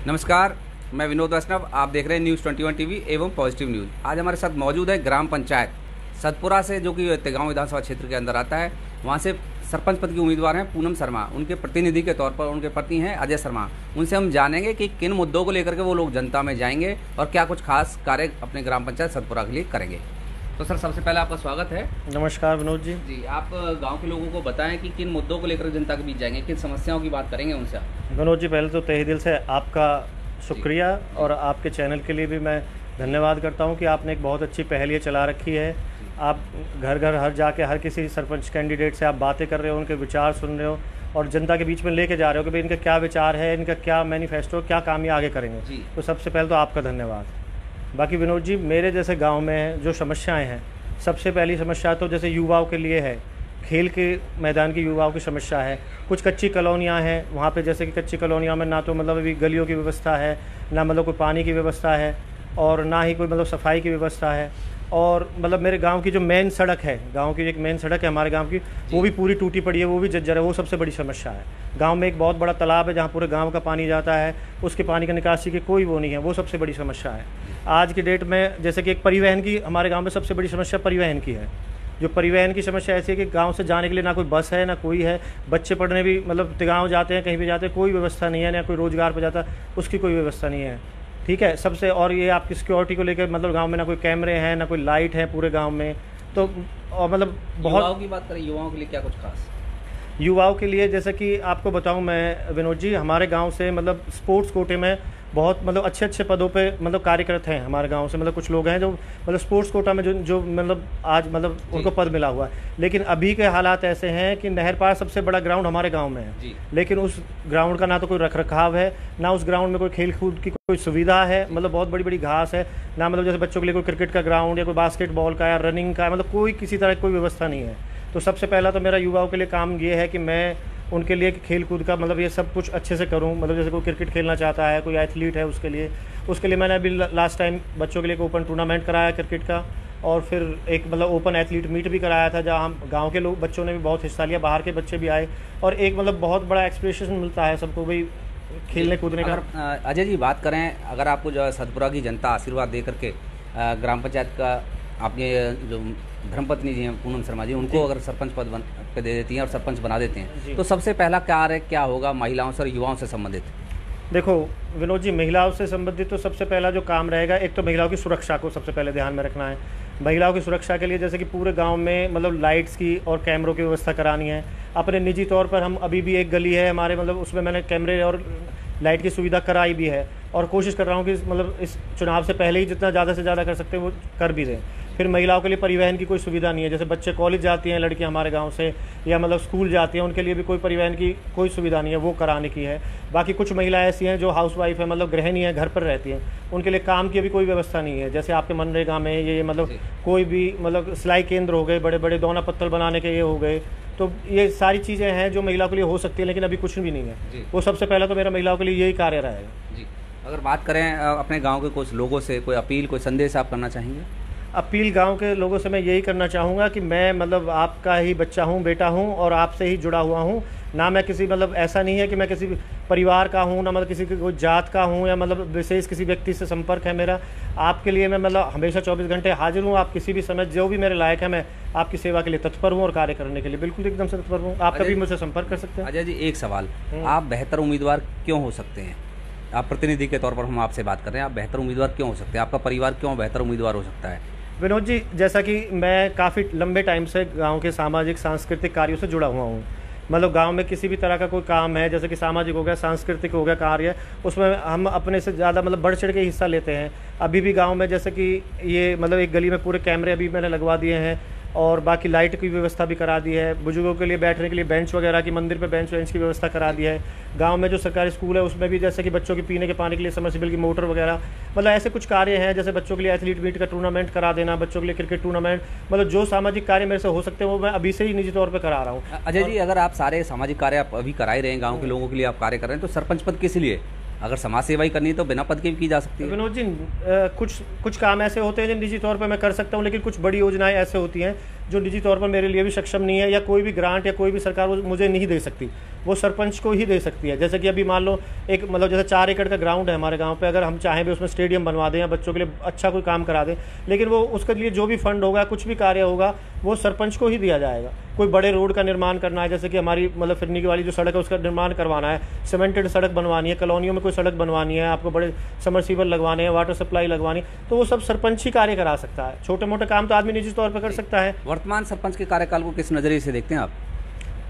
नमस्कार, मैं विनोद वैष्णव। आप देख रहे हैं न्यूज़ 21 टीवी एवं पॉजिटिव न्यूज़। आज हमारे साथ मौजूद है ग्राम पंचायत सतपुरा से, जो कि तेगांव विधानसभा क्षेत्र के अंदर आता है। वहाँ से सरपंच पद की उम्मीदवार हैं पूनम शर्मा। उनके प्रतिनिधि के तौर पर उनके पति हैं अजय शर्मा। उनसे हम जानेंगे कि किन मुद्दों को लेकर के वो लोग जनता में जाएंगे और क्या कुछ खास कार्य अपने ग्राम पंचायत सतपुरा के लिए करेंगे। तो सर, सबसे पहले आपका स्वागत है। नमस्कार विनोद जी। जी, आप गांव के लोगों को बताएं कि किन मुद्दों को लेकर जनता के बीच जाएंगे, किन समस्याओं की बात करेंगे उनसे। विनोद जी, पहले तो तहे दिल से आपका शुक्रिया और आपके चैनल के लिए भी मैं धन्यवाद करता हूं कि आपने एक बहुत अच्छी पहल ये चला रखी है। आप घर घर हर जाके हर किसी सरपंच कैंडिडेट से आप बातें कर रहे हो, उनके विचार सुन रहे हो और जनता के बीच में लेके जा रहे हो कि भाई इनका क्या विचार है, इनका क्या मैनिफेस्टो, क्या काम ये आगे करेंगे। तो सबसे पहले तो आपका धन्यवाद। बाकी विनोद जी, मेरे जैसे गाँव में जो समस्याएँ हैं, सबसे पहली समस्या तो जैसे युवाओं के लिए है, खेल के मैदान की युवाओं की समस्या है। कुछ कच्ची कॉलोनियाँ हैं वहाँ पे, जैसे कि कच्ची कॉलोनियों में ना तो मतलब अभी गलियों की व्यवस्था है, ना मतलब कोई पानी की व्यवस्था है और ना ही कोई मतलब सफाई की व्यवस्था है। और मतलब मेरे गांव की जो मेन सड़क है, गांव की एक मेन सड़क है हमारे गांव की, वो भी पूरी टूटी पड़ी है, वो भी जर्जर है। वो सबसे बड़ी समस्या है। गांव में एक बहुत बड़ा तालाब है जहाँ पूरे गांव का पानी जाता है, उसके पानी का निकासी की कोई वो नहीं है, वो सबसे बड़ी समस्या है आज की डेट में। जैसे कि एक परिवहन की, हमारे गाँव में सबसे बड़ी समस्या परिवहन की है। जो परिवहन की समस्या ऐसी है कि गांव से जाने के लिए ना कोई बस है ना कोई है। बच्चे पढ़ने भी मतलब गाँव जाते हैं, कहीं भी जाते हैं, कोई व्यवस्था नहीं है, ना कोई रोज़गार पर जाता उसकी कोई व्यवस्था नहीं है। ठीक है, सबसे और ये आपकी सिक्योरिटी को लेकर मतलब गांव में ना कोई कैमरे हैं, ना कोई लाइट है पूरे गांव में। तो और मतलब बहुत युवाओं की बात करें, युवाओं के लिए क्या कुछ खास? युवाओं के लिए जैसे कि आपको बताऊं मैं विनोद जी, हमारे गांव से मतलब स्पोर्ट्स कोटे में बहुत मतलब अच्छे अच्छे पदों पे मतलब कार्यरत हैं हमारे गांव से। मतलब कुछ लोग हैं जो मतलब स्पोर्ट्स कोटा में जो मतलब आज मतलब उनको पद मिला हुआ है। लेकिन अभी के हालात ऐसे हैं कि नहर पार सबसे बड़ा ग्राउंड हमारे गांव में है, लेकिन उस ग्राउंड का ना तो कोई रख रखाव है, ना उस ग्राउंड में कोई खेल कूद की कोई सुविधा है। मतलब बहुत बड़ी बड़ी घास है, ना मतलब जैसे बच्चों के लिए कोई क्रिकेट का ग्राउंड या कोई बास्केटबॉल का या रनिंग का, मतलब कोई किसी तरह की कोई व्यवस्था नहीं है। तो सबसे पहला तो मेरा युवाओं के लिए काम ये है कि मैं उनके लिए खेल कूद का मतलब ये सब कुछ अच्छे से करूं। मतलब जैसे कोई क्रिकेट खेलना चाहता है, कोई एथलीट है, उसके लिए मैंने अभी लास्ट टाइम बच्चों के लिए ओपन टूर्नामेंट कराया क्रिकेट का, और फिर एक मतलब ओपन एथलीट मीट भी कराया था जहां हम गांव के लोग बच्चों ने भी बहुत हिस्सा लिया, बाहर के बच्चे भी आए और एक मतलब बहुत बड़ा एक्सप्रेशन मिलता है सबको भाई खेलने कूदने का। अजय जी, बात करें अगर आपको जो है सतपुरा की जनता आशीर्वाद दे करके ग्राम पंचायत का आपने जो धर्मपत्नी जी हैं पूनम शर्मा जी, उनको अगर सरपंच पद पे दे देती हैं और सरपंच बना देते हैं, तो सबसे पहला कार्य क्या होगा महिलाओं से और युवाओं से संबंधित? देखो विनोद जी, महिलाओं से संबंधित तो सबसे पहला जो काम रहेगा, एक तो महिलाओं की सुरक्षा को सबसे पहले ध्यान में रखना है। महिलाओं की सुरक्षा के लिए जैसे कि पूरे गांव में मतलब लाइट्स की और कैमरों की व्यवस्था करानी है। अपने निजी तौर पर हम अभी भी एक गली है हमारे, मतलब उसमें मैंने कैमरे और लाइट की सुविधा कराई भी है और कोशिश कर रहा हूँ कि मतलब इस चुनाव से पहले ही जितना ज़्यादा से ज़्यादा कर सकते हैं वो कर भी दें। फिर महिलाओं के लिए परिवहन की कोई सुविधा नहीं है। जैसे बच्चे कॉलेज जाती हैं लड़कियां हमारे गांव से, या मतलब स्कूल जाती हैं, उनके लिए भी कोई परिवहन की कोई सुविधा नहीं है, वो कराने की है। बाकी कुछ महिलाएं ऐसी हैं जो हाउसवाइफ है, मतलब गृहिणी है, घर पर रहती हैं, उनके लिए काम की अभी कोई व्यवस्था नहीं है। जैसे आपके मनरेगा में ये मतलब कोई भी मतलब सिलाई केंद्र हो गए, बड़े बड़े दोना पत्तल बनाने के ये हो गए, तो ये सारी चीज़ें हैं जो महिलाओं के लिए हो सकती है, लेकिन अभी कुछ भी नहीं है। वो सबसे पहला तो मेरा महिलाओं के लिए यही कार्य रहेगा जी। अगर बात करें अपने गाँव के कुछ लोगों से, कोई अपील, कोई संदेश आप करना चाहेंगे? अपील गांव के लोगों से मैं यही करना चाहूँगा कि मैं मतलब आपका ही बच्चा हूँ, बेटा हूँ और आपसे ही जुड़ा हुआ हूँ। ना मैं किसी मतलब ऐसा नहीं है कि मैं किसी परिवार का हूँ, ना मतलब किसी कोई जात का हूँ या मतलब विशेष किसी व्यक्ति से संपर्क है मेरा। आपके लिए मैं मतलब हमेशा 24 घंटे हाजिर हूँ। आप किसी भी समय जो भी मेरे लायक है, मैं आपकी सेवा के लिए तत्पर हूँ और कार्य करने के लिए बिल्कुल एकदम से तत्पर हूँ। आप कभी मुझसे संपर्क कर सकते हैं। अजय जी, एक सवाल, आप बेहतर उम्मीदवार क्यों हो सकते हैं? आप प्रतिनिधि के तौर पर हम आपसे बात कर रहे हैं, आप बेहतर उम्मीदवार क्यों हो सकते हैं? आपका परिवार क्यों बेहतर उम्मीदवार हो सकता है? विनोद जी, जैसा कि मैं काफ़ी लंबे टाइम से गांव के सामाजिक सांस्कृतिक कार्यों से जुड़ा हुआ हूं। मतलब गांव में किसी भी तरह का कोई काम है, जैसे कि सामाजिक हो गया, सांस्कृतिक हो गया कार्य, उसमें हम अपने से ज़्यादा मतलब बढ़ चढ़ के हिस्सा लेते हैं। अभी भी गांव में जैसे कि ये मतलब एक गली में पूरे कैमरे अभी मैंने लगवा दिए हैं और बाकी लाइट की व्यवस्था भी करा दी है। बुजुर्गों के लिए बैठने के लिए बेंच वगैरह की, मंदिर पे बेंच वेंच की व्यवस्था करा दी है। गांव में जो सरकारी स्कूल है उसमें भी जैसे कि बच्चों के पीने के पानी के लिए समरसेबल की मोटर वगैरह, मतलब ऐसे कुछ कार्य हैं। जैसे बच्चों के लिए एथलीट मीट का टूर्नामेंट करा देना, बच्चों के लिए क्रिकेट टूर्नामेंट, मतलब जो सामाजिक कार्य मेरे से हो सकते हैं वो मैं अभी से ही निजी तौर पर करा रहा हूँ। अजय जी, अगर आप सारे सामाजिक कार्य आप अभी करा ही रहे हैं, गाँव के लोगों के लिए आप कार्य कर रहे हैं, तो सरपंच पद किस लिए? अगर समाज सेवा ही करनी है तो बिना पद के भी की जा सकती है। विनोद जी, कुछ काम ऐसे होते हैं जो निजी तौर पे मैं कर सकता हूँ, लेकिन कुछ बड़ी योजनाएं ऐसे होती हैं जो निजी तौर पर मेरे लिए भी सक्षम नहीं है, या कोई भी ग्रांट या कोई भी सरकार वो मुझे नहीं दे सकती, वो सरपंच को ही दे सकती है। जैसे कि अभी मान लो एक मतलब जैसे 4 एकड़ का ग्राउंड है हमारे गांव पे, अगर हम चाहें भी उसमें स्टेडियम बनवा दें या बच्चों के लिए अच्छा कोई काम करा दें, लेकिन वो उसके लिए जो भी फंड होगा, कुछ भी कार्य होगा, वो सरपंच को ही दिया जाएगा। कोई बड़े रोड का निर्माण करना है, जैसे कि हमारी मतलब फिरनी वाली जो सड़क है उसका निर्माण करवाना है, सीमेंटेड सड़क बनवानी है, कॉलोनियों में कोई सड़क बनवानी है, आपको बड़े समरसीबल लगवाने हैं, वाटर सप्लाई लगवानी, तो वो सब सरपंच ही कार्य करा सकता है। छोटे मोटे काम तो आदमी निजी तौर पर कर सकता है। वर्तमान सरपंच के कार्यकाल को किस नज़रिए से देखते हैं आप?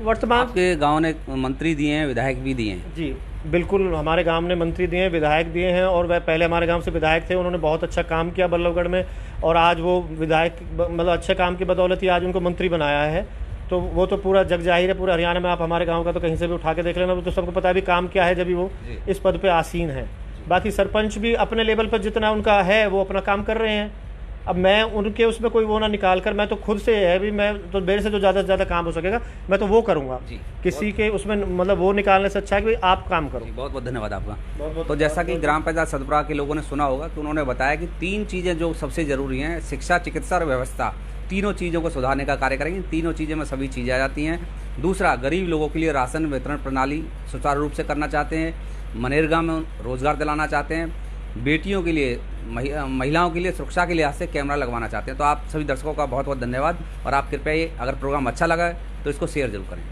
वर्तमान आपके गांव ने मंत्री दिए हैं, विधायक भी दिए हैं। जी बिल्कुल, हमारे गांव ने मंत्री दिए हैं, विधायक दिए हैं, और वह पहले हमारे गांव से विधायक थे, उन्होंने बहुत अच्छा काम किया बल्लभगढ़ में, और आज वो विधायक मतलब अच्छे काम की बदौलत ही आज उनको मंत्री बनाया है। तो वो तो पूरा जग जाहिर है, पूरा हरियाणा में आप हमारे गांव का तो कहीं से भी उठा के देख लेना, तो सबको पता है भी काम क्या है जब भी वो इस पद पे आसीन है। बाकी सरपंच भी अपने लेवल पर जितना उनका है वो अपना काम कर रहे हैं। अब मैं उनके उसमें कोई वो ना निकाल कर, मैं तो खुद से है भी, मैं तो मेरे से जो ज़्यादा से ज़्यादा काम हो सकेगा मैं तो वो करूँगा। किसी के उसमें मतलब वो निकालने से अच्छा है कि भाई आप काम करो। बहुत बहुत धन्यवाद आपका। तो जैसा कि ग्राम पंचायत सतपुरा के लोगों ने सुना होगा कि उन्होंने बताया कि 3 चीज़ें जो सबसे ज़रूरी हैं, शिक्षा, चिकित्सा और व्यवस्था, तीनों चीज़ों को सुधारने का कार्य करेंगे। तीनों चीज़ें में सभी चीज़ें आ जाती हैं। दूसरा, गरीब लोगों के लिए राशन वितरण प्रणाली सुचारू रूप से करना चाहते हैं। मनरेगा में रोजगार दिलाना चाहते हैं। बेटियों के लिए, महिलाओं के लिए सुरक्षा के लिहाज से कैमरा लगवाना चाहते हैं। तो आप सभी दर्शकों का बहुत बहुत धन्यवाद, और आप कृपया ये अगर प्रोग्राम अच्छा लगा है तो इसको शेयर जरूर करें।